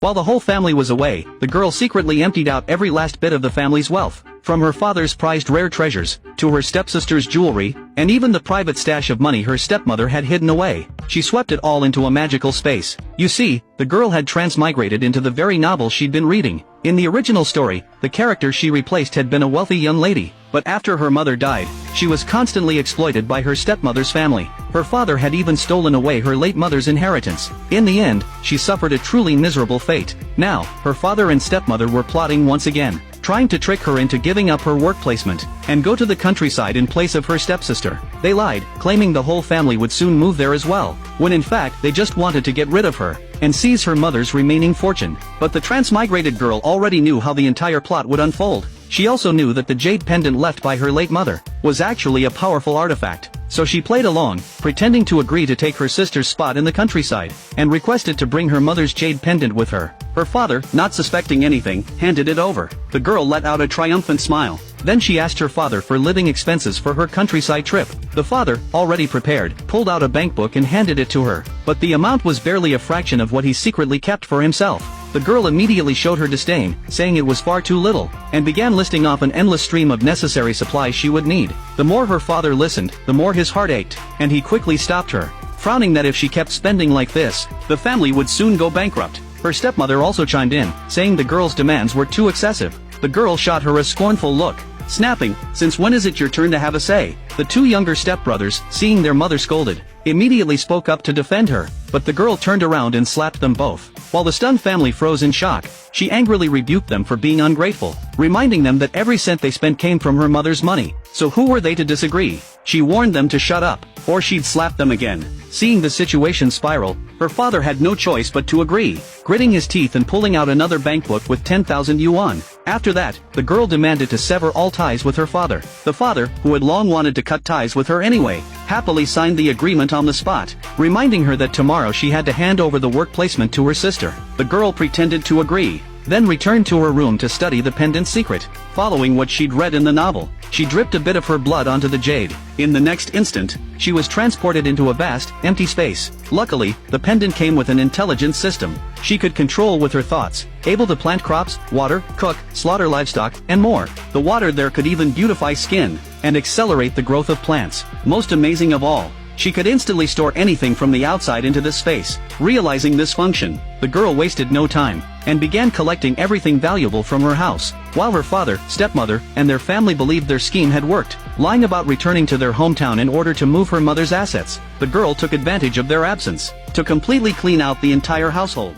While the whole family was away, the girl secretly emptied out every last bit of the family's wealth, from her father's prized rare treasures, to her stepsister's jewelry, and even the private stash of money her stepmother had hidden away. She swept it all into a magical space. You see, the girl had transmigrated into the very novel she'd been reading. In the original story, the character she replaced had been a wealthy young lady, but after her mother died, she was constantly exploited by her stepmother's family. Her father had even stolen away her late mother's inheritance. In the end, she suffered a truly miserable fate. Now, her father and stepmother were plotting once again, trying to trick her into giving up her work placement and go to the countryside in place of her stepsister. They lied, claiming the whole family would soon move there as well, when in fact they just wanted to get rid of her and seize her mother's remaining fortune. But the transmigrated girl already knew how the entire plot would unfold. She also knew that the jade pendant left by her late mother was actually a powerful artifact. So she played along, pretending to agree to take her sister's spot in the countryside, and requested to bring her mother's jade pendant with her. Her father, not suspecting anything, handed it over. The girl let out a triumphant smile. Then she asked her father for living expenses for her countryside trip. The father, already prepared, pulled out a bankbook and handed it to her. But the amount was barely a fraction of what he secretly kept for himself. The girl immediately showed her disdain, saying it was far too little, and began listing off an endless stream of necessary supplies she would need. The more her father listened, the more his heart ached, and he quickly stopped her, frowning that if she kept spending like this, the family would soon go bankrupt. Her stepmother also chimed in, saying the girl's demands were too excessive. The girl shot her a scornful look, snapping, "Since when is it your turn to have a say?" The two younger stepbrothers, seeing their mother scolded, immediately spoke up to defend her, but the girl turned around and slapped them both. While the stunned family froze in shock, she angrily rebuked them for being ungrateful, reminding them that every cent they spent came from her mother's money. So who were they to disagree? She warned them to shut up, or she'd slap them again. Seeing the situation spiral, her father had no choice but to agree, gritting his teeth and pulling out another bankbook with 10,000 yuan. After that, the girl demanded to sever all ties with her father. The father, who had long wanted to cut ties with her anyway, happily signed the agreement on the spot, reminding her that tomorrow she had to hand over the work placement to her sister. The girl pretended to agree, then returned to her room to study the pendant's secret. Following what she'd read in the novel, she dripped a bit of her blood onto the jade. In the next instant, she was transported into a vast, empty space. Luckily, the pendant came with an intelligent system she could control with her thoughts, able to plant crops, water, cook, slaughter livestock, and more. The water there could even beautify skin and accelerate the growth of plants. Most amazing of all, she could instantly store anything from the outside into this space. Realizing this function, the girl wasted no time, and began collecting everything valuable from her house. While her father, stepmother, and their family believed their scheme had worked, lying about returning to their hometown in order to move her mother's assets, the girl took advantage of their absence to completely clean out the entire household.